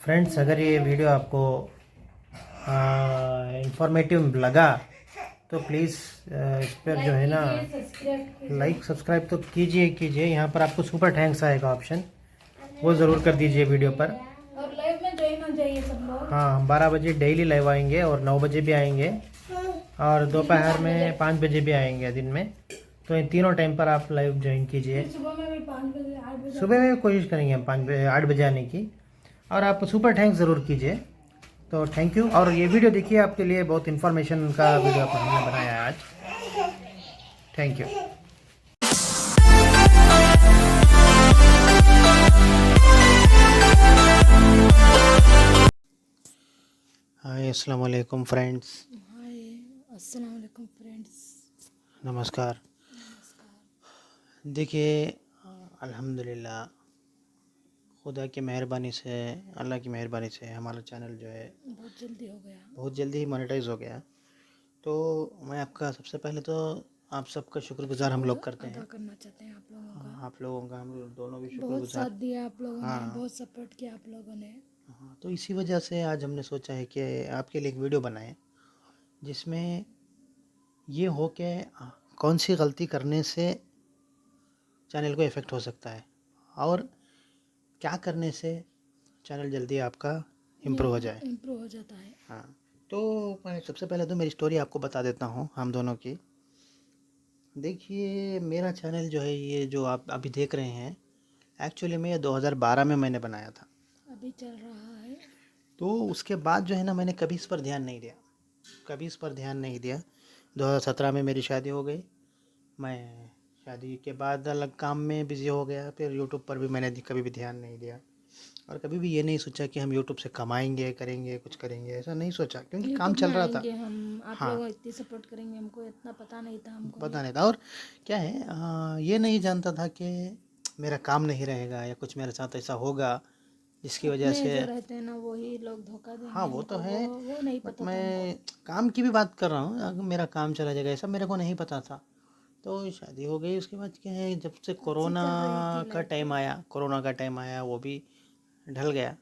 Friends, अगर ये video आपको इंफॉर्मेटिव लगा तो प्लीज़ इस पर जो है ना लाइक सब्सक्राइब तो कीजिए। यहाँ पर आपको सुपर थैंक्स आएगा ऑप्शन, वो ज़रूर कर दीजिए वीडियो पर। और लाइव में ज्वाइन हो जाइए सब लोग। हाँ, हम 12 बजे डेली लाइव आएंगे और 9 बजे भी आएंगे और दोपहर में 5 बजे भी आएंगे दिन में। तो इन तीनों टाइम पर आप लाइव ज्वाइन कीजिए। सुबह में भी 5 बजे 8 बजे सुबह में कोशिश करेंगे हम 5 बजे 8 बजे आने की। और आप सुपर थैंक्स ज़रूर कीजिए। तो थैंक यू। और ये वीडियो देखिए, आपके लिए बहुत इन्फॉर्मेशन का वीडियो हमने बनाया है आज। Thank you. हाय, अस्सलाम वालेकुम फ्रेंड्स। हाय, अस्सलाम वालेकुम फ्रेंड्स। नमस्कार। देखिए, अल्हम्दुलिल्लाह खुदा की मेहरबानी से, अल्लाह की मेहरबानी से हमारा चैनल जो है बहुत जल्दी ही मोनेटाइज हो गया। तो मैं आपका सबसे पहले तो आप सबका शुक्रगुजार हम लोग करते हैं। करना चाहते हैं आप लोगों का। हाँ, आप लोगों का हम लोग दोनों भी बहुत शुक्रगुजार। साथ दिया आप लोगों ने, हाँ बहुत सपोर्ट किया आप लोगों ने। हाँ, तो इसी वजह से आज हमने सोचा है कि आपके लिए एक वीडियो बनाएं जिसमें ये हो कि कौन सी गलती करने से चैनल को इफ़ेक्ट हो सकता है और क्या करने से चैनल जल्दी आपका इम्प्रूव हो जाए। इम्प्रूव हो जाता है। हाँ, तो मैं सबसे पहले तो मेरी स्टोरी आपको बता देता हूँ हम दोनों की। देखिए, मेरा चैनल जो है, ये जो आप अभी देख रहे हैं, एक्चुअली में ये 2012 में मैंने बनाया था। अभी चल रहा है। तो उसके बाद जो है ना, मैंने कभी इस पर ध्यान नहीं दिया, 2017 में मेरी शादी हो गई। मैं शादी के बाद अलग काम में बिज़ी हो गया। फिर यूट्यूब पर भी मैंने कभी भी ध्यान नहीं दिया और कभी भी ये नहीं सोचा कि हम यूट्यूब से कमाएंगे, करेंगे, कुछ करेंगे, ऐसा नहीं सोचा क्योंकि काम यूट्यूब चल में रहा था। आएंगे हम, आप हाँ, लोग इतनी सपोर्ट करेंगे, हमको इतना पता नहीं था हमको। पता नहीं था। और क्या है, ये नहीं जानता था कि मेरा काम नहीं रहेगा या कुछ मेरे साथ ऐसा होगा जिसकी वजह अपने से। जो रहते हैं ना वही लोग धोखा हाँ, देंगे वो तो हमको, है, वो नहीं बट पता था हमको। मैं काम की भी बात कर रहा हूँ। अगर मेरा काम चला जाएगा ऐसा मेरे को नहीं पता था। तो शादी हो गई, उसके बाद क्या है, जब से अच्छी चल रही थी लाइफ। कोरोना का टाइम आया, वो भी ढल गया।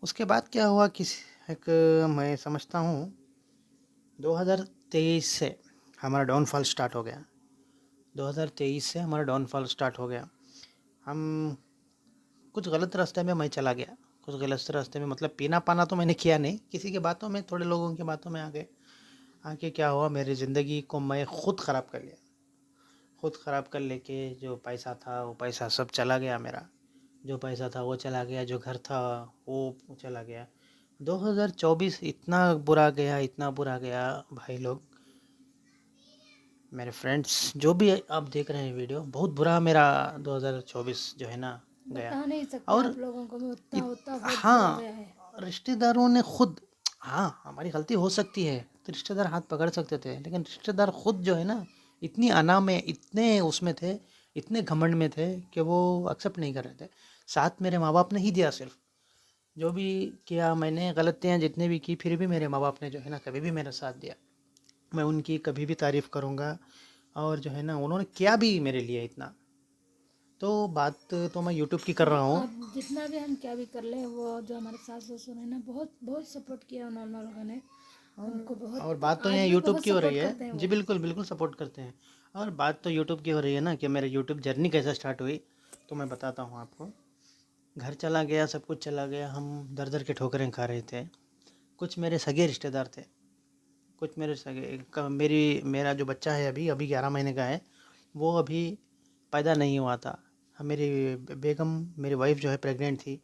उसके बाद क्या हुआ, एक मैं समझता हूँ 2023 से हमारा डाउनफॉल स्टार्ट हो गया। 2023 से हमारा डाउनफॉल स्टार्ट हो गया। हम कुछ गलत रास्ते में मैं चला गया। कुछ गलत रास्ते में मतलब पीना पाना तो मैंने किया नहीं, किसी की बातों में, थोड़े लोगों की बातों में आके क्या हुआ, मेरी ज़िंदगी को मैं ख़ुद ख़राब कर लिया। ख़ुद ख़राब कर लेके जो पैसा था वो पैसा सब चला गया मेरा। जो पैसा था वो चला गया, जो घर था वो चला गया। 2024 इतना बुरा गया, इतना बुरा गया भाई लोग, मेरे फ्रेंड्स, जो भी आप देख रहे हैं वीडियो, बहुत बुरा मेरा 2024 जो है ना गया। बता नहीं सकते और आप लोगों को भी, उतना होता बहुत बुरा हाँ, गया है। रिश्तेदारों ने खुद, हाँ, हमारी गलती हो सकती है तो रिश्तेदार हाथ पकड़ सकते थे, लेकिन रिश्तेदार खुद जो है ना, इतनी अना में, इतने उसमें थे, इतने घमंड में थे कि वो एक्सेप्ट नहीं कर रहे थे। साथ मेरे माँ बाप ने ही दिया सिर्फ। जो भी किया मैंने, गलतियाँ जितने भी की, फिर भी मेरे माँ बाप ने जो है ना कभी भी मेरा साथ दिया। मैं उनकी कभी भी तारीफ़ करूँगा। और जो है ना, उन्होंने किया भी मेरे लिए इतना। तो बात तो मैं यूट्यूब की कर रहा हूँ। अब जितना भी हम क्या भी कर ले, वो जो हमारे सास ससुर है ना, बहुत बहुत सपोर्ट किया उन्होंने, लोगों ने हमको बहुत। और बात तो आज यहाँ भी यूट्यूब बहुत की हो रही सपोर्ट है। करते हैं जी वो। बिल्कुल, बिल्कुल सपोर्ट करते हैं। और बात तो यूट्यूब की हो रही है ना, कि मेरा यूट्यूब जर्नी कैसे स्टार्ट हुई, तो मैं बताता हूँ आपको। घर चला गया, सब कुछ चला गया, हम दर दर के ठोकरें खा रहे थे। कुछ मेरे सगे रिश्तेदार थे, कुछ मेरे सगे मेरा जो बच्चा है अभी अभी 11 महीने का है, वो अभी पैदा नहीं हुआ था। मेरी बेगम, मेरी वाइफ जो है प्रेग्नेंट थी।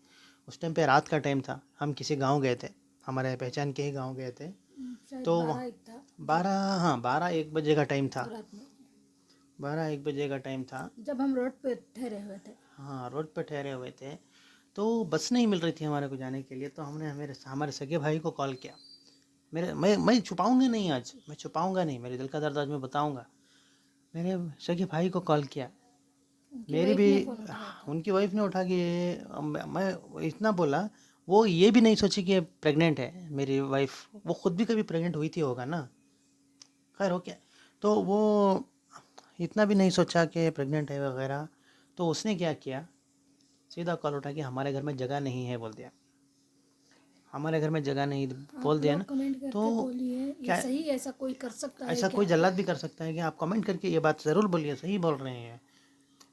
उस टाइम पे रात का टाइम था, हम किसी गांव गए थे, हमारे पहचान के ही गांव गए थे। शायद तो 12 एक था। 12, हाँ, 12-1 बजे का टाइम था। रात में 12-1 बजे का टाइम था। जब हम रोड पे ठहरे हुए थे। हाँ, रोड पे ठहरे हुए थे। तो बस नहीं मिल रही थी हमारे को जाने के लिए। तो हमने हमारे सगे भाई को कॉल किया। मैं छुपाऊंगा नहीं, आज मैं छुपाऊंगा नहीं, मेरे दिल का दर्द आज मैं बताऊंगा। मेरे सगे भाई को कॉल किया। उनकी मेरी वाइफ भी, ने फ़ोन उठाया था। उनकी वाइफ ने उठा के, मैं इतना बोला, वो ये भी नहीं सोची कि प्रेग्नेंट है मेरी वाइफ। वो खुद भी कभी प्रेग्नेंट हुई थी होगा ना, खैर हो क्या। तो वो इतना भी नहीं सोचा कि प्रेग्नेंट है वगैरह। तो उसने क्या किया, सीधा कॉल उठा के हमारे घर में जगह नहीं है बोल दिया। हमारे घर में जगह नहीं बोल आप दिया लोग ना, कमेंट करके तो बोलिए ये क्या सही है, ऐसा कोई कर सकता है ऐसा क्या? कोई जल्लाद भी कर सकता है कि आप कमेंट करके ये बात ज़रूर बोलिए, सही बोल रहे हैं।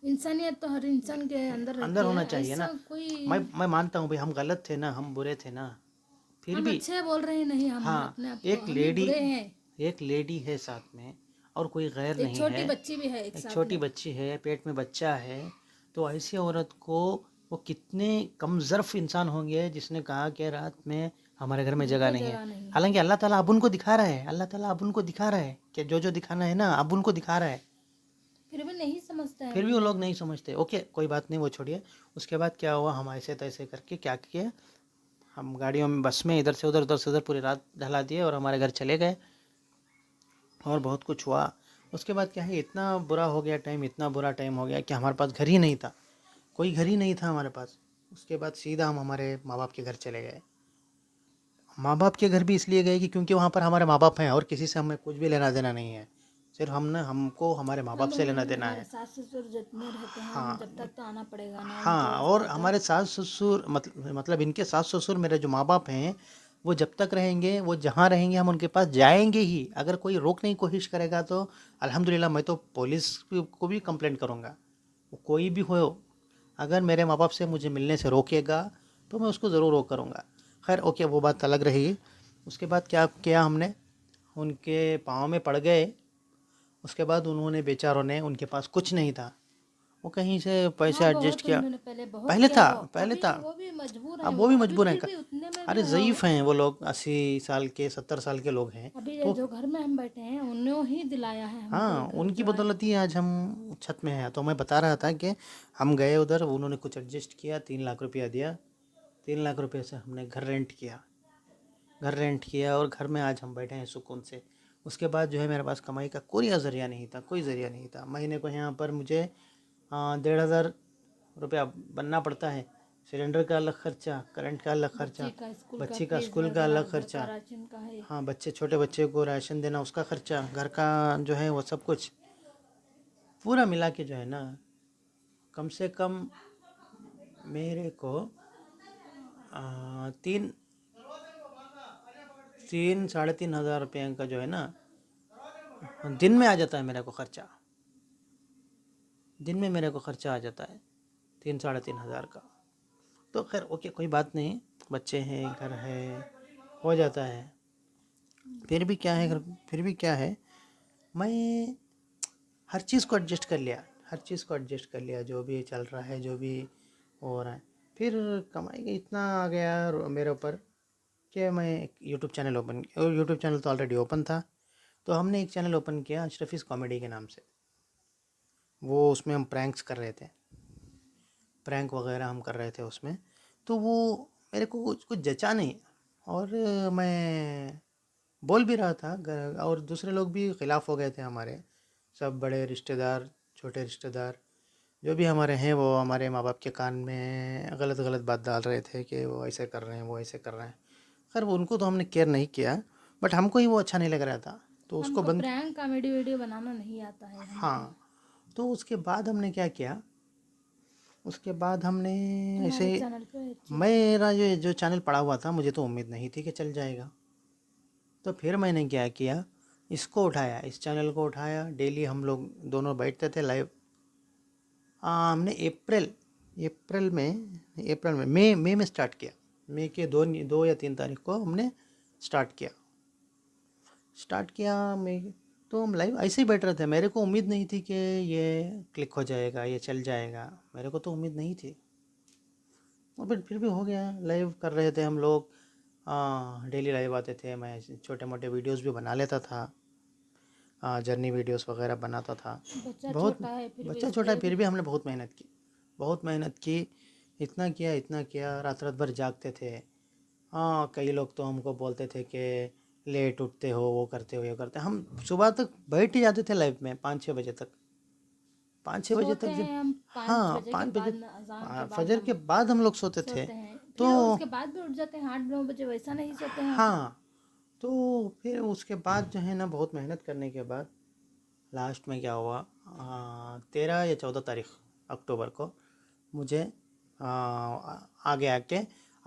इंसानियत तो हर इंसान के अंदर अंदर रहती होना है, चाहिए ना। ऐसा कोई। मैं मानता हूँ भाई, हम गलत थे ना, हम बुरे थे ना, फिर हम भी अच्छे बोल रहे हैं, नहीं हम हाँ, अपने आप को एक हम ही लेडी बुरे हैं। एक लेडी है साथ में, और कोई गैर एक नहीं छोटी है, बच्ची भी है एक एक साथ छोटी में। बच्ची है, पेट में बच्चा है। तो ऐसी औरत को, वो कितने कमज़र्फ इंसान होंगे जिसने कहा कि रात में हमारे घर में जगह बिल्कुल नहीं है। जगह नहीं है। हालांकि अल्लाह ताला अब उनको दिखा रहा है, अल्लाह ताला अब उनको दिखा रहा है कि जो जो दिखाना है ना, अब उनको दिखा रहा है। फिर भी नहीं समझता है फिर भी वो वो लोग लोग। नहीं समझते। ओके, कोई बात नहीं, वो छोड़िए। उसके बाद क्या हुआ, हम ऐसे तैसे करके क्या किए, हम गाड़ियों में, बस में, इधर से उधर, उधर से उधर पूरी रात ढला दिए और हमारे घर चले गए। और बहुत कुछ हुआ। उसके बाद क्या है, इतना बुरा हो गया टाइम, इतना बुरा टाइम हो गया कि हमारे पास घर ही नहीं था, कोई घर ही नहीं था हमारे पास। उसके बाद सीधा हम हमारे माँ बाप के घर चले गए। माँ बाप के घर भी इसलिए गए कि क्योंकि वहाँ पर हमारे माँ बाप हैं और किसी से हमें कुछ भी लेना देना नहीं है, सिर्फ हमको हमारे माँ बाप हम से लेना देना हमारे है। सास ससुर जितने रहते हैं हम जब हाँ, तक तो आना पड़ेगा ना हाँ, उनके और साथ। हमारे सास ससुर, मतलब इनके सास ससुर, मेरे जो माँ बाप हैं, वो जब तक रहेंगे, वो जहाँ रहेंगे हम उनके पास जाएंगे ही। अगर कोई रोकने की कोशिश करेगा तो अल्हम्दुलिल्लाह, मैं तो पुलिस को भी कंप्लेंट करूँगा। वो कोई भी हो, अगर मेरे माँ बाप से मुझे मिलने से रोकेगा तो मैं उसको ज़रूर रोक करूँगा। खैर ओके, वो बात अलग रही। उसके बाद क्या किया हमने, उनके पाँव में पड़ गए। उसके बाद उन्होंने, बेचारों ने, उनके पास कुछ नहीं था, वो कहीं से पैसे हाँ एडजस्ट बहुत किया। उन्होंने पहले बहुत पहले किया, था, वो पहले अभी था। वो भी मजबूर है, अब वो वो भी अभी मजबूर हैं। फिर भी उतने में भी अरे हाँ। ज़ईफ़ हैं वो लोग, 80 साल के, 70 साल के लोग हैं। अभी ये तो जो घर में हम बैठे हैं उन्होंने ही दिलाया है हमको ये हाँ, घर उनकी जो है। बदौलत ही आज हम छत में हैं। तो मैं बता रहा था कि हम गए उधर, उन्होंने कुछ एडजस्ट किया, 3 लाख रुपया दिया। 3 लाख रुपये से हमने घर रेंट किया, घर रेंट किया, और घर में आज हम बैठे हैं सुकून से। उसके बाद जो है, मेरे पास कमाई का कोई ज़रिया नहीं था, कोई ज़रिया नहीं था। महीने को यहाँ पर मुझे 1,500 रुपया बनना पड़ता है। सिलेंडर का अलग खर्चा, करंट का अलग बच्ची खर्चा, का स्कूल का बच्ची का फीस स्कूल का वगैरह, अलग घर का खर्चा, राशन का है। हाँ, बच्चे, छोटे बच्चे को राशन देना, उसका खर्चा, घर का जो है वो सब कुछ पूरा मिला के जो है ना, कम से कम मेरे को तीन तीन 3,500 रुपये का जो है ना, दिन में आ जाता है मेरे को खर्चा। दिन में मेरे को खर्चा आ जाता है 3-3,500 का। तो खैर ओके, कोई बात नहीं, बच्चे हैं, घर है, हो जाता है। फिर भी क्या है, फिर भी क्या है, मैं हर चीज़ को एडजस्ट कर लिया, हर चीज़ को एडजस्ट कर लिया, जो भी चल रहा है, जो भी हो रहा है। फिर कमाई का इतना आ गया मेरे ऊपर कि मैं एक यूट्यूब चैनल ओपन, और यूट्यूब चैनल तो ऑलरेडी ओपन था। तो हमने एक चैनल ओपन किया अशरफीज़ कॉमेडी के नाम से। वो, उसमें हम प्रैंक्स कर रहे थे, प्रैंक वगैरह हम कर रहे थे उसमें। तो वो मेरे को कुछ कुछ जचा नहीं, और मैं बोल भी रहा था, और दूसरे लोग भी ख़िलाफ़ हो गए थे हमारे, सब बड़े रिश्तेदार, छोटे रिश्तेदार, जो भी हमारे हैं, वो हमारे माँ बाप के कान में गलत गलत बात डाल रहे थे कि वो ऐसे कर रहे हैं, वो ऐसे कर रहे हैं। खैर वो, उनको तो हमने केयर नहीं किया, बट हमको ही वो अच्छा नहीं लग रहा था, तो उसको हमको बंद। प्रैंक कॉमेडी वीडियो बनाना नहीं आता है हमको। हाँ, तो उसके बाद हमने क्या किया, उसके बाद हमने ऐसे, तुम्हारे चैनल पे अच्छी। मेरा जो चैनल पड़ा हुआ था, मुझे तो उम्मीद नहीं थी कि चल जाएगा। तो फिर मैंने क्या किया, इसको उठाया, इस चैनल को उठाया, डेली हम लोग दोनों बैठते थे लाइव। हमने अप्रैल में, मई में स्टार्ट किया। मई के 2 या 3 तारीख को हमने स्टार्ट किया मई। तो हम लाइव ऐसे ही बैठ रहे थे, मेरे को उम्मीद नहीं थी कि ये क्लिक हो जाएगा, ये चल जाएगा, मेरे को तो उम्मीद नहीं थी। और फिर भी हो गया, लाइव कर रहे थे हम लोग। डेली लाइव आते थे, मैं छोटे मोटे वीडियोस भी बना लेता था, जर्नी वीडियोस वगैरह बनाता था। बच्चा बहुत, छोटा है फिर भी बच्चा छोटा है, इसलिए। फिर भी हमने बहुत मेहनत की, बहुत मेहनत की। इतना किया, इतना किया, रात रात भर जागते थे। हाँ, कई लोग तो हमको बोलते थे कि लेट उठते हो, वो करते हो, ये करते हो। हम सुबह तक बैठ ही जाते थे लाइव में, 5-6 बजे तक, 5-6 बजे सोते तक जब, हैं हम पाँच हाँ, बजे के 5 बजे, बाद, अजान के बाद फजर हम के बाद हम लोग सोते थे। सोते हैं, तो फिर उसके बाद भी उठ जाते हैं 8-9 बजे, वैसा नहीं सोते हैं हम। हाँ, तो फिर उसके बाद जो है ना, बहुत मेहनत करने के बाद लास्ट में क्या हुआ, 13 या 14 तारीख अक्टूबर को मुझे आगे आके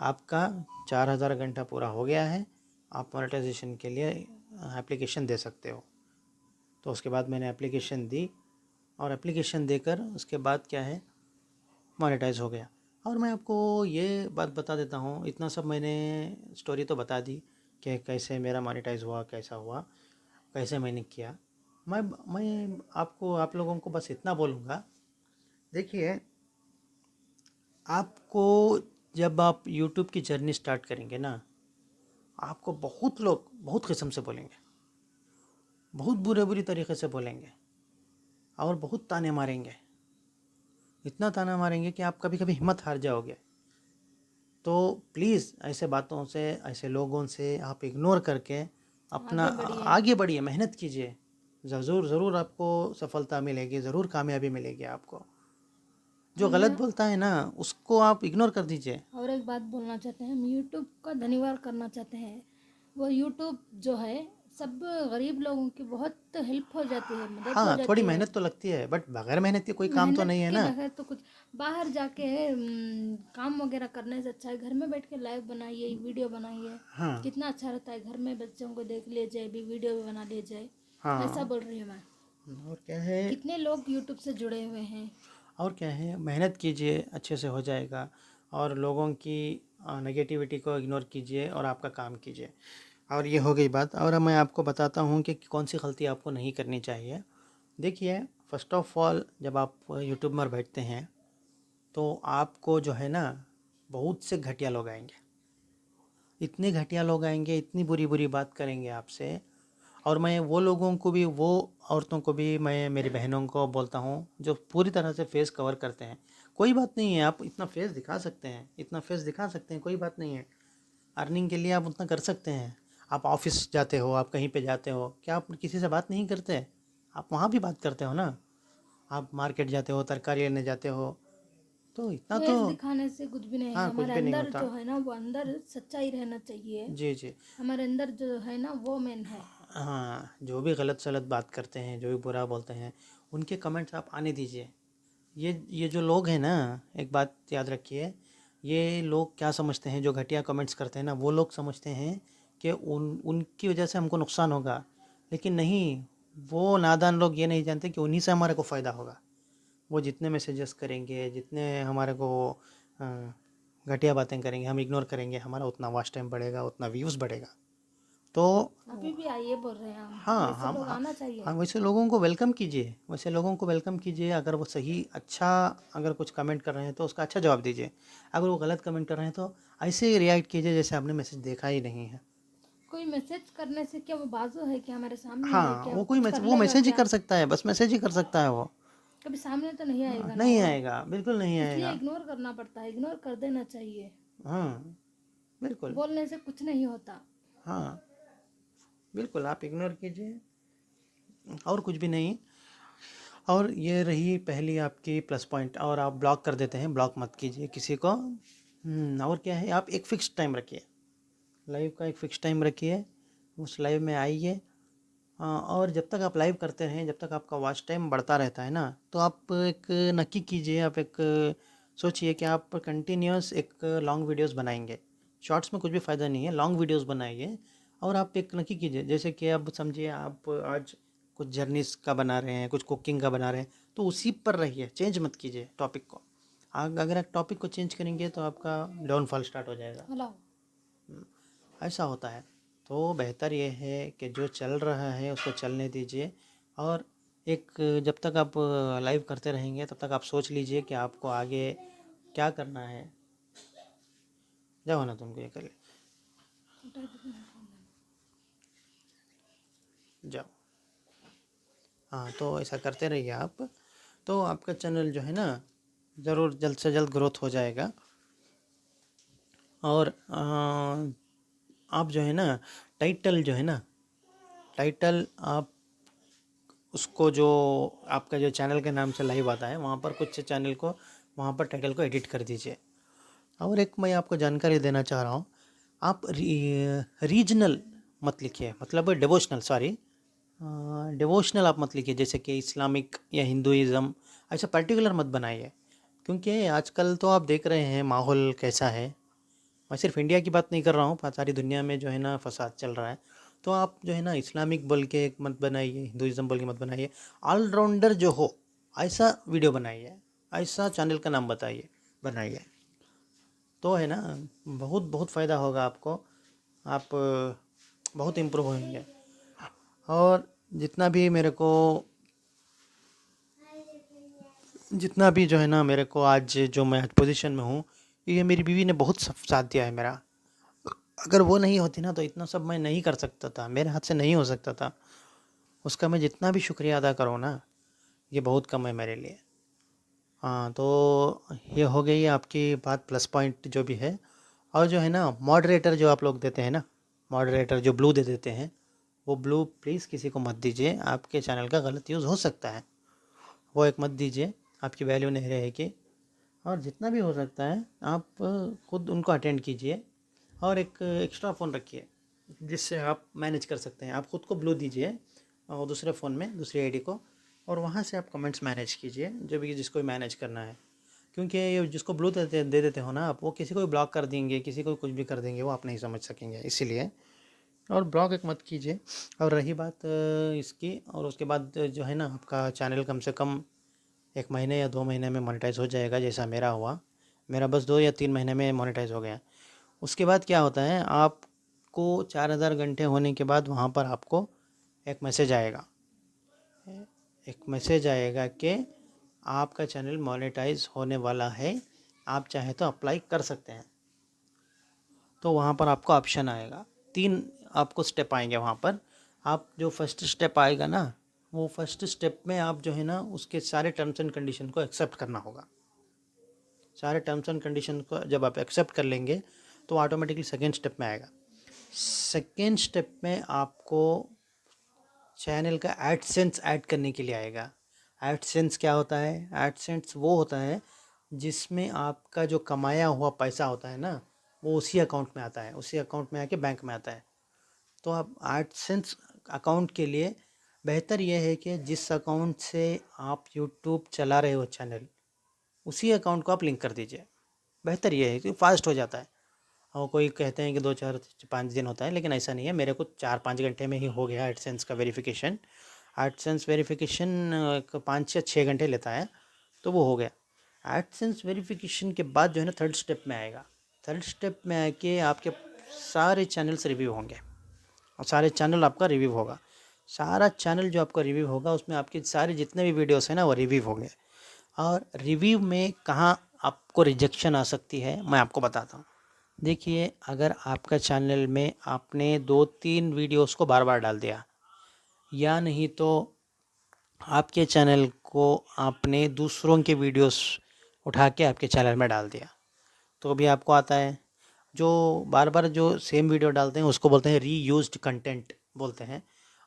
आपका 4000 घंटा पूरा हो गया है, आप मोनेटाइजेशन के लिए एप्लीकेशन दे सकते हो। तो उसके बाद मैंने एप्लीकेशन दी और एप्लीकेशन देकर उसके बाद क्या है, मोनेटाइज हो गया। और मैं आपको ये बात बता देता हूँ, इतना सब मैंने स्टोरी तो बता दी कि कैसे मेरा मोनेटाइज हुआ, कैसा हुआ, कैसे मैंने किया। मैं आपको, आप लोगों को बस इतना बोलूँगा, देखिए, आपको जब आप यूट्यूब की जर्नी स्टार्ट करेंगे ना, आपको बहुत लोग बहुत किस्म से बोलेंगे, बहुत बुरी तरीके से बोलेंगे और बहुत ताने मारेंगे, इतना ताना मारेंगे कि आप कभी कभी हिम्मत हार जाओगे। तो प्लीज़ ऐसे बातों से, ऐसे लोगों से आप इग्नोर करके अपना आगे बढ़िए। आगे बढ़िए, मेहनत कीजिए। ज़रूर ज़रूर आपको सफलता मिलेगी, ज़रूर कामयाबी मिलेगी आपको। जो हम गलत बोलता है ना, उसको आप इग्नोर कर दीजिए। और एक बात बोलना चाहते हैं, हम यूट्यूब का धन्यवाद करना चाहते हैं। वो यूट्यूब जो है सब गरीब लोगों की बहुत हेल्प हो जाती है, मदद हो हाँ, थोड़ी जाती है। मेहनत तो लगती है, बट बगैर मेहनत के कोई काम तो मेहनत नहीं है के ना। बगैर तो कुछ बाहर जाके काम वगैरह करने से अच्छा है घर में बैठ के लाइव बनाइए, वीडियो बनाइए। हाँ कितना अच्छा रहता है, घर में बच्चों को देख लिया जाए, भी वीडियो भी बना लिया जाए। ऐसा हाँ। बोल रही हूँ मैं। और क्या है, कितने लोग यूट्यूब से जुड़े हुए हैं। और क्या है, मेहनत कीजिए, अच्छे से हो जाएगा। और लोगों की नेगेटिविटी को इग्नोर कीजिए और आपका काम कीजिए। और ये हो गई बात। और अब मैं आपको बताता हूँ कि कौन सी गलती आपको नहीं करनी चाहिए। देखिए, फ़र्स्ट ऑफ़ ऑल, जब आप यूट्यूब में बैठते हैं तो आपको जो है ना, बहुत से घटिया लोग आएंगे, इतने घटिया लोग आएंगे, इतनी बुरी बुरी बात करेंगे आपसे। और मैं वो लोगों को भी, वो औरतों को भी, मैं मेरी बहनों को बोलता हूँ जो पूरी तरह से फेस कवर करते हैं। कोई बात नहीं है, आप इतना फेस दिखा सकते हैं, इतना फेस दिखा सकते हैं, कोई बात नहीं है। अर्निंग के लिए आप उतना कर सकते हैं। आप ऑफिस जाते हो, आप कहीं पे जाते हो, क्या आप किसी से बात नहीं करते? आप वहाँ भी बात करते हो ना। आप मार्केट जाते हो, तरकारी लेने जाते हो, तो इतना तो, फेस दिखाने से कुछ भी नहीं है, हाँ, कुछ हमारे भी नहीं अंदर होता। जो है ना वो अंदर सच्चाई रहना चाहिए। जी जी। हमारे अंदर जो है ना वो मेन है। हाँ, जो भी गलत सलत बात करते हैं, जो भी बुरा बोलते हैं, उनके कमेंट्स आप आने दीजिए। ये जो लोग हैं ना, एक बात याद रखिए, ये लोग क्या समझते हैं, जो घटिया कमेंट्स करते हैं ना, वो लोग समझते हैं कि उनकी वजह से हमको नुकसान होगा। लेकिन नहीं, वो नादान लोग ये नहीं जानते कि उन्हीं से हमारे को फ़ायदा होगा। वो जितने मैसेजेस करेंगे, जितने हमारे को अ, घटिया बातें करेंगे, हम इग्नोर करेंगे, हमारा उतना वॉच टाइम बढ़ेगा, उतना व्यूज़ बढ़ेगा। तो अभी भी आइए बोल रहे हैं हम, हाँ, वैसे लोग आना चाहिए। हम वैसे लोगों को वेलकम कीजिए, वैसे लोगों को वेलकम कीजिए। अगर वो सही अच्छा, अगर कुछ कमेंट कर रहे हैं तो उसका अच्छा जवाब दीजिए। अगर वो गलत कमेंट कर रहे हैं तो ऐसे ही रिएक्ट कीजिए जैसे आपने मैसेज देखा ही नहीं है। कोई मैसेज करने से क्या वो बाजू है, क्या हमारे सामने है, हाँ, क्या वो वो कोई कुछ कर वो लेगा मैसेज ही क्या? कर सकता है, बस मैसेज ही कर सकता है वो। कभी सामने तो नहीं हाँ, आएगा ना नहीं वो। आएगा, बिल्कुल नहीं इसलिए आएगा। इग्नोर करना पड़ता है, इग्नोर कर देना चाहिए। हाँ, बिल्कुल। बोलने से कुछ नहीं होता। हाँ, बिल्कुल, आप इग्नोर कीजिए और कुछ भी नहीं। और ये रही पहली आपकी प्लस पॉइंट। और आप ब्लॉक कर देते हैं, ब्लॉक मत कीजिए किसी को। और क्या है, आप एक फ़िक्स टाइम रखिए, लाइव का एक फ़िक्स टाइम रखिए, उस लाइव में आइए। और जब तक आप लाइव करते रहें, जब तक आपका वॉच टाइम बढ़ता रहता है ना, तो आप एक नक्की कीजिए, आप एक सोचिए कि आप कंटिन्यूस एक लॉन्ग वीडियोस बनाएंगे। शॉर्ट्स में कुछ भी फ़ायदा नहीं है, लॉन्ग वीडियोस बनाइए। और आप एक नक्की कीजिए, जैसे कि अब समझिए आप आज कुछ जर्नीस का बना रहे हैं, कुछ कुकिंग का बना रहे हैं, तो उसी पर रहिए, चेंज मत कीजिए टॉपिक को। अगर आप टॉपिक को चेंज करेंगे तो आपका डाउनफॉल स्टार्ट हो जाएगा। हेलो। ऐसा होता है। तो बेहतर ये है कि जो चल रहा है उसको चलने दीजिए। और एक, जब तक आप लाइव करते रहेंगे तब तक आप सोच लीजिए कि आपको आगे क्या करना है। जाओ ना, तुमको ये कर ले, जाओ। हाँ, तो ऐसा करते रहिए आप, तो आपका चैनल जो है ना, ज़रूर जल्द से जल्द ग्रोथ हो जाएगा। और आप जो है ना, टाइटल जो है ना, टाइटल आप उसको, जो आपका जो चैनल के नाम से लाइव आता है, वहाँ पर कुछ चैनल को, वहाँ पर टाइटल को एडिट कर दीजिए। और एक मैं आपको जानकारी देना चाह रहा हूँ, आप रीजनल मत लिखिए, मतलब डिवोशनल, सॉरी, डिवोशनल आप मत लिखिए, जैसे कि इस्लामिक या हिंदुज़म, ऐसा पर्टिकुलर मत बनाइए। क्योंकि आजकल तो आप देख रहे हैं माहौल कैसा है, मैं सिर्फ इंडिया की बात नहीं कर रहा हूँ, सारी दुनिया में जो है ना फसाद चल रहा है। तो आप जो है ना इस्लामिक बोल के मत बनाइए, हिंदुइज़्म बोल के मत बनाइए, ऑलराउंडर जो हो ऐसा वीडियो बनाइए, ऐसा चैनल का नाम बनाइए। तो है ना बहुत बहुत फ़ायदा होगा आपको, आप बहुत इम्प्रूव होंगे। और जितना भी जो है ना मेरे को आज जो मैं आज पोजीशन में हूँ, ये मेरी बीवी ने बहुत साथ दिया है मेरा। अगर वो नहीं होती ना तो इतना सब मैं नहीं कर सकता था, मेरे हाथ से नहीं हो सकता था। उसका मैं जितना भी शुक्रिया अदा करूँ ना, ये बहुत कम है मेरे लिए। हाँ, तो ये हो गई आपकी बात, प्लस पॉइंट जो भी है। और जो है ना मॉडरेटर जो आप लोग देते हैं ना, मॉडरेटर जो ब्लू दे देते हैं, वो ब्लू प्लीज़ किसी को मत दीजिए, आपके चैनल का गलत यूज़ हो सकता है। वो एक मत दीजिए, आपकी वैल्यू नहीं रहेगी। और जितना भी हो सकता है आप खुद उनको अटेंड कीजिए, और एक एक्स्ट्रा फ़ोन रखिए जिससे आप मैनेज कर सकते हैं। आप खुद को ब्लू दीजिए और दूसरे फ़ोन में दूसरी आईडी को, और वहाँ से आप कमेंट्स मैनेज कीजिए जो भी जिसको भी मैनेज करना है। क्योंकि ये जिसको ब्लू दे देते हो ना आप, वो किसी को भी ब्लॉक कर देंगे, किसी को कुछ भी कर देंगे, वो आप नहीं समझ सकेंगे इसीलिए। और ब्लॉक एक मत कीजिए। और रही बात इसकी, और उसके बाद जो है ना आपका चैनल कम से कम 1 महीने या 2 महीने में मोनेटाइज़ हो जाएगा, जैसा मेरा हुआ। मेरा बस 2 या 3 महीने में मोनेटाइज़ हो गया। उसके बाद क्या होता है, आपको 4000 घंटे होने के बाद वहाँ पर आपको एक मैसेज आएगा, कि आपका चैनल मोनेटाइज होने वाला है, आप चाहे तो अप्लाई कर सकते हैं। तो वहाँ पर आपको ऑप्शन आएगा, 3 आपको स्टेप आएंगे वहाँ पर। आप जो फर्स्ट स्टेप आएगा ना, वो फर्स्ट स्टेप में आप जो है ना उसके सारे टर्म्स एंड कंडीशन को एक्सेप्ट करना होगा। सारे टर्म्स एंड कंडीशन को जब आप एक्सेप्ट कर लेंगे तो ऑटोमेटिकली सेकेंड स्टेप में आएगा। सेकेंड स्टेप में आपको चैनल का एडसेंस ऐड करने के लिए आएगा। एडसेंस क्या होता है? एडसेंस वो होता है जिसमें आपका जो कमाया हुआ पैसा होता है ना, वो उसी अकाउंट में आता है, उसी अकाउंट में आके बैंक में आता है। तो आप एडसेंस अकाउंट के लिए बेहतर ये है कि जिस अकाउंट से आप यूट्यूब चला रहे हो चैनल, उसी अकाउंट को आप लिंक कर दीजिए। बेहतर ये है कि फास्ट हो जाता है। और कोई कहते हैं कि 2-4-5 दिन होता है, लेकिन ऐसा नहीं है। मेरे को 4-5 घंटे में ही हो गया एडसेंस का वेरिफिकेशन। एडसेंस वेरिफिकेशन 5 या 6 घंटे लेता है, तो वो हो गया। एडसेंस वेरिफिकेशन के बाद जो है ना थर्ड स्टेप में आएगा। थर्ड स्टेप में आके आपके सारे चैनल्स रिव्यू होंगे, और सारे चैनल आपका रिव्यू होगा। सारा चैनल जो आपका रिव्यू होगा उसमें आपके सारे जितने भी वीडियोस हैं ना वो रिव्यू होंगे। और रिव्यू में कहाँ आपको रिजेक्शन आ सकती है, मैं आपको बताता हूँ। देखिए, अगर आपका चैनल में आपने 2-3 वीडियोस को बार बार डाल दिया, या नहीं तो आपके चैनल को आपने दूसरों के वीडियोस उठा के आपके चैनल में डाल दिया, तो भी आपको आता है। जो बार बार जो सेम वीडियो डालते हैं उसको बोलते हैं रीयूज्ड कंटेंट बोलते हैं।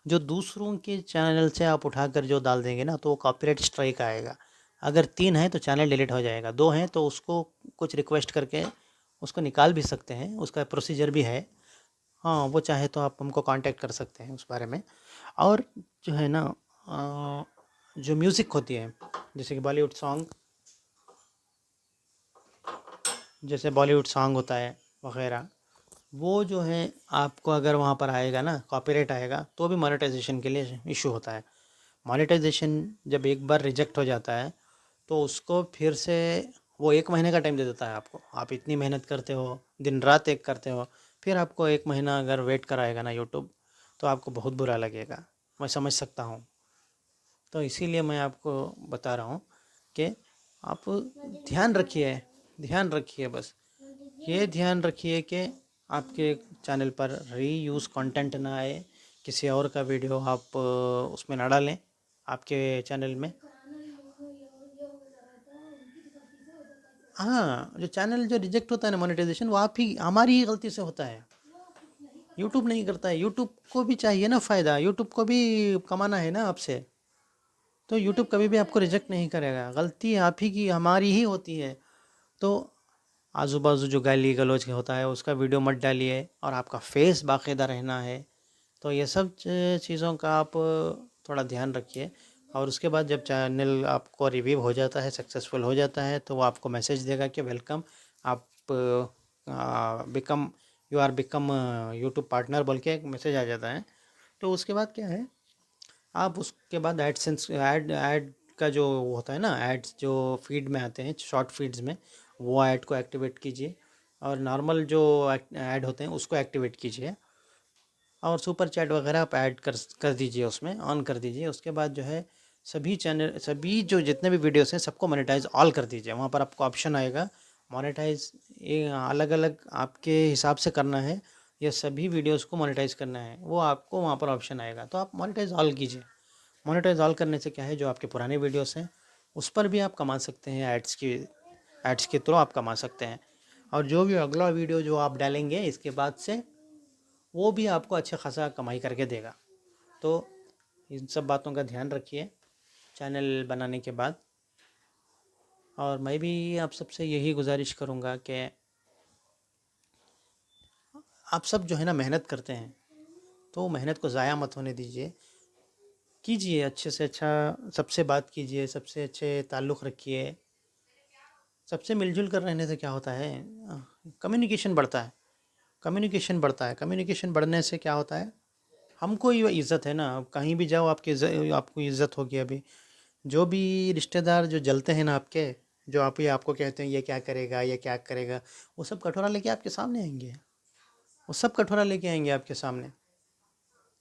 जो दूसरों के चैनल से आप उठाकर जो डाल देंगे ना, तो वो कॉपीराइट स्ट्राइक आएगा। अगर 3 हैं तो चैनल डिलीट हो जाएगा, 2 हैं तो उसको कुछ रिक्वेस्ट करके उसको निकाल भी सकते हैं, उसका प्रोसीजर भी है। हाँ, वो चाहे तो आप हमको कांटेक्ट कर सकते हैं उस बारे में। और जो है ना जो म्यूज़िक होती है, जैसे कि बॉलीवुड सॉन्ग, जैसे बॉलीवुड सॉन्ग होता है वगैरह, वो जो है आपको अगर वहाँ पर आएगा ना कॉपीराइट आएगा, तो भी मोनेटाइजेशन के लिए इशू होता है। मोनेटाइजेशन जब एक बार रिजेक्ट हो जाता है तो उसको फिर से वो 1 महीने का टाइम दे देता है आपको। आप इतनी मेहनत करते हो, दिन रात एक करते हो, फिर आपको 1 महीना अगर वेट कराएगा ना यूट्यूब, तो आपको बहुत बुरा लगेगा, मैं समझ सकता हूँ। तो इसीलिए मैं आपको बता रहा हूँ कि आप ध्यान रखिए, बस ये ध्यान रखिए कि आपके चैनल पर रीयूज़ कंटेंट ना आए, किसी और का वीडियो आप उसमें ना डालें आपके चैनल में। हाँ, जो चैनल जो रिजेक्ट होता है ना मोनेटाइजेशन, वो आप ही हमारी ही गलती से होता है, यूट्यूब नहीं करता है। यूट्यूब को भी चाहिए ना फ़ायदा, यूट्यूब को भी कमाना है ना आपसे। तो यूट्यूब कभी भी आपको रिजेक्ट नहीं करेगा, गलती आप ही की, हमारी ही होती है। तो आजू बाजू जो गाली गलौज होता है उसका वीडियो मत डालिए, और आपका फेस बाकायदा रहना है। तो ये सब चीज़ों का आप थोड़ा ध्यान रखिए। और उसके बाद जब चैनल आपको रिव्यू हो जाता है, सक्सेसफुल हो जाता है, तो वो आपको मैसेज देगा कि वेलकम, आप become you are become YouTube partner बोल के एक मैसेज आ जाता है। तो उसके बाद क्या है, आप उसके बाद एडसेंस ऐड का जो होता है ना, एड्स जो फीड में आते हैं शॉर्ट फीड्स में, वो ऐड को एक्टिवेट कीजिए, और नॉर्मल जो ऐड होते हैं उसको एक्टिवेट कीजिए, और सुपर चैट वगैरह आप ऐड कर दीजिए, उसमें ऑन कर दीजिए। उसके बाद जो है सभी चैनल, सभी जो जितने भी वीडियोस हैं सबको मोनेटाइज ऑल कर दीजिए। वहाँ पर आपको ऑप्शन आएगा मोनेटाइज, ये अलग अलग आपके हिसाब से करना है या सभी वीडियोस को मोनेटाइज करना है, वो आपको वहाँ पर ऑप्शन आएगा, तो आप मोनेटाइज ऑल कीजिए। मोनेटाइज ऑल करने से क्या है, जो आपके पुराने वीडियोस हैं उस पर भी आप कमा सकते हैं, एड्स के थ्रू आप कमा सकते हैं। और जो भी अगला वीडियो जो आप डालेंगे इसके बाद से, वो भी आपको अच्छा खासा कमाई करके देगा। तो इन सब बातों का ध्यान रखिए चैनल बनाने के बाद। और मैं भी आप सबसे यही गुजारिश करूँगा कि आप सब जो है ना मेहनत करते हैं, तो मेहनत को ज़ाया मत होने दीजिए, कीजिए अच्छे से अच्छा, सबसे बात कीजिए, सबसे अच्छे ताल्लुक़ रखिए। सबसे मिलजुल कर रहने से क्या होता है, कम्युनिकेशन बढ़ता है, कम्युनिकेशन बढ़ता है। कम्युनिकेशन बढ़ने से क्या होता है, हमको ये इज़्ज़त है ना, अब कहीं भी जाओ आपको इज़्ज़त होगी। अभी जो भी रिश्तेदार जो जलते हैं ना आपके, जो आप ही आपको कहते हैं ये क्या करेगा, ये क्या करेगा, वो सब कटोरा लेके आपके सामने आएंगे, वो सब कटोरा लेके आएंगे आपके सामने।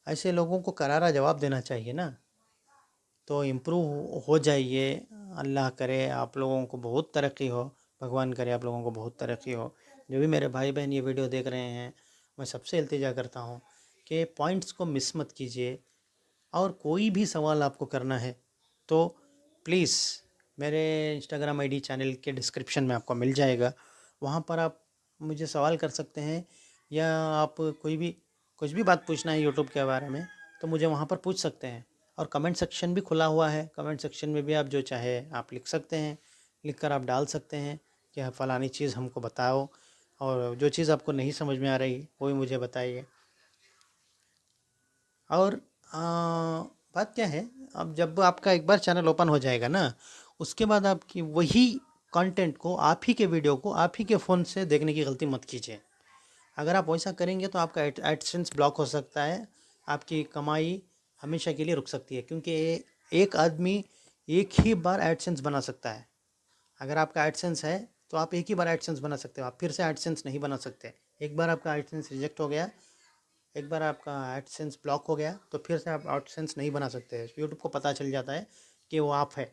ऐसे लोगों को करारा जवाब देना चाहिए ना। तो इम्प्रूव हो जाइए, अल्लाह करे आप लोगों को बहुत तरक्की हो, भगवान करे आप लोगों को बहुत तरक्की हो। जो भी मेरे भाई बहन ये वीडियो देख रहे हैं, मैं सबसे इल्तिजा करता हूँ कि पॉइंट्स को मिस मत कीजिए, और कोई भी सवाल आपको करना है तो प्लीज़ मेरे इंस्टाग्राम आईडी चैनल के डिस्क्रिप्शन में आपको मिल जाएगा, वहाँ पर आप मुझे सवाल कर सकते हैं, या आप कोई भी कुछ भी बात पूछना है यूट्यूब के बारे में तो मुझे वहाँ पर पूछ सकते हैं। और कमेंट सेक्शन भी खुला हुआ है, कमेंट सेक्शन में भी आप जो चाहे आप लिख सकते हैं, लिख कर आप डाल सकते हैं कि फ़लानी चीज़ हमको बताओ, और जो चीज़ आपको नहीं समझ में आ रही वो भी मुझे बताइए। और बात क्या है, अब जब आपका एक बार चैनल ओपन हो जाएगा ना, उसके बाद आपकी वही कंटेंट को, आप ही के वीडियो को आप ही के फ़ोन से देखने की गलती मत कीजिए। अगर आप वैसा करेंगे तो आपका एडसेंस ब्लॉक हो सकता है, आपकी कमाई हमेशा के लिए रुक सकती है, क्योंकि एक आदमी एक ही बार एडसेंस बना सकता है। अगर आपका एडसेंस है तो आप एक ही बार एडसेंस बना सकते हो, आप फिर से एडसेंस नहीं बना सकते। एक बार आपका एडसेंस रिजेक्ट हो गया, एक बार आपका एडसेंस ब्लॉक हो गया, तो फिर से आप एडसेंस नहीं बना सकते। यूट्यूब को पता चल जाता है कि वो आप है।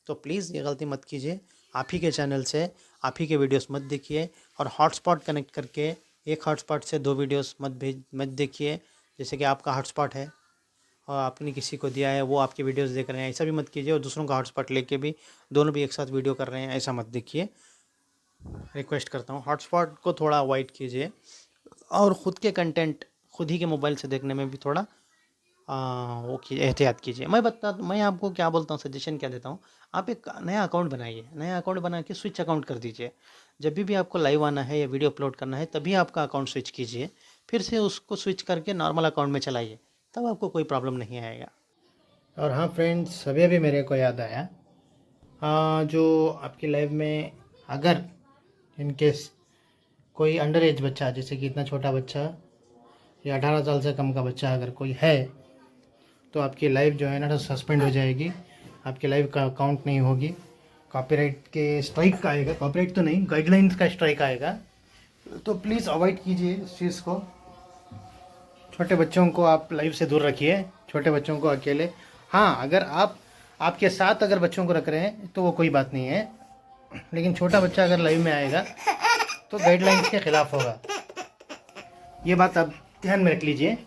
तो प्लीज़ ये गलती मत कीजिए, आप ही के चैनल से आप ही के वीडियोस मत देखिए, और हॉटस्पॉट कनेक्ट करके एक हॉटस्पॉट से दो वीडियोस मत देखिए। जैसे कि आपका हॉटस्पॉट है और आपने किसी को दिया है, वो आपके वीडियोस देख रहे हैं, ऐसा भी मत कीजिए। और दूसरों का हॉटस्पॉट लेके भी दोनों भी एक साथ वीडियो कर रहे हैं, ऐसा मत देखिए। रिक्वेस्ट करता हूँ, हॉटस्पॉट को थोड़ा अवॉइड कीजिए, और ख़ुद के कंटेंट खुद ही के मोबाइल से देखने में भी थोड़ा वो एहतियात कीजिए। मैं आपको क्या बोलता हूँ, सजेशन क्या देता हूँ, आप एक नया अकाउंट बनाइए, नया अकाउंट बना के स्विच अकाउंट कर दीजिए। जब भी आपको लाइव आना है या वीडियो अपलोड करना है तभी आपका अकाउंट स्विच कीजिए, फिर से उसको स्विच करके नॉर्मल अकाउंट में चलाइए, तब आपको कोई प्रॉब्लम नहीं आएगा। और हाँ फ्रेंड्स, अभी अभी मेरे को याद आया, जो आपकी लाइफ में अगर इनकेस कोई अंडर एज बच्चा, जैसे कि इतना छोटा बच्चा या 18 साल से कम का बच्चा अगर कोई है, तो आपकी लाइफ जो है ना सस्पेंड हो जाएगी, आपकी लाइफ का अकाउंट नहीं होगी, कॉपीराइट के स्ट्राइक का आएगा, कॉपीराइट तो नहीं, गाइडलाइंस का स्ट्राइक आएगा। तो प्लीज़ अवॉइड कीजिए इस चीज़ को। छोटे बच्चों को आप लाइफ से दूर रखिए, छोटे बच्चों को अकेले। हाँ, अगर आपके साथ अगर बच्चों को रख रहे हैं तो वो कोई बात नहीं है, लेकिन छोटा बच्चा अगर लाइव में आएगा तो गाइडलाइंस के ख़िलाफ़ होगा। ये बात आप ध्यान में रख लीजिए।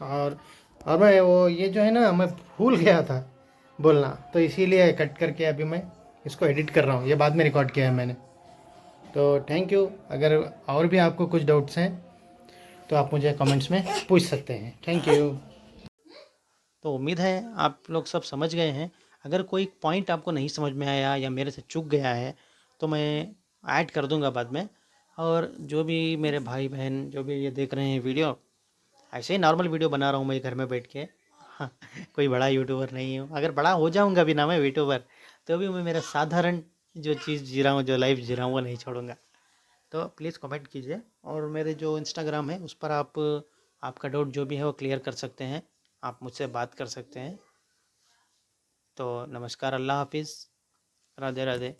और मैं वो ये जो है ना, मैं भूल गया था बोलना, तो इसीलिए कट करके अभी मैं इसको एडिट कर रहा हूँ। ये बाद में रिकॉर्ड किया है मैंने। तो थैंक यू। अगर और भी आपको कुछ डाउट्स हैं तो आप मुझे कमेंट्स में पूछ सकते हैं। Thank you. तो उम्मीद है आप लोग सब समझ गए हैं। अगर कोई पॉइंट आपको नहीं समझ में आया या मेरे से चूक गया है तो मैं ऐड कर दूंगा बाद में। और जो भी मेरे भाई बहन जो भी ये देख रहे हैं वीडियो, ऐसे ही नॉर्मल वीडियो बना रहा हूँ मैं घर में बैठ के। हाँ, कोई बड़ा यूट्यूबर नहीं हूँ। अगर बड़ा हो जाऊँगा भी ना मैं यूट्यूबर, तो भी मैं मेरा साधारण जो चीज़ जी रहा हूँ, जो लाइफ जी रहा हूँ वो नहीं छोड़ूंगा। तो प्लीज़ कमेंट कीजिए और मेरे जो इंस्टाग्राम है उस पर आप आपका डाउट जो भी है वो क्लियर कर सकते हैं, आप मुझसे बात कर सकते हैं। तो नमस्कार, अल्लाह हाफिज़, राधे राधे।